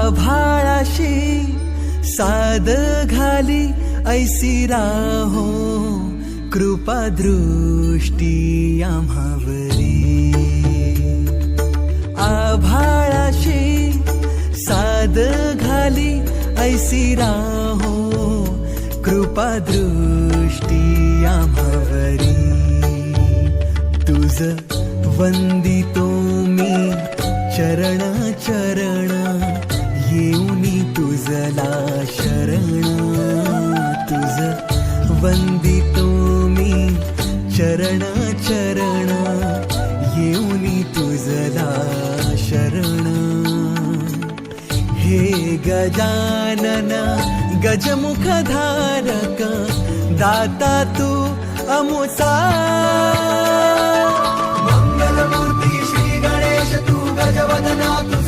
आभाळाशी साद घाली ऐसी राहो कृपा दृष्टी आम्हावरी आभाळाशी साद घाली ऐसी राहो कृपा दृष्टी आम्हावरी तुझ वंदितो मी चरण चरण येऊनी तुझला शरण तुझ वंदितो मी चरण चरण येऊनी तुझला शरण हे गजानन गजमुखधारक दाता तू अमुचा मंगलमूर्ती श्री गणेश तू गजवदना तू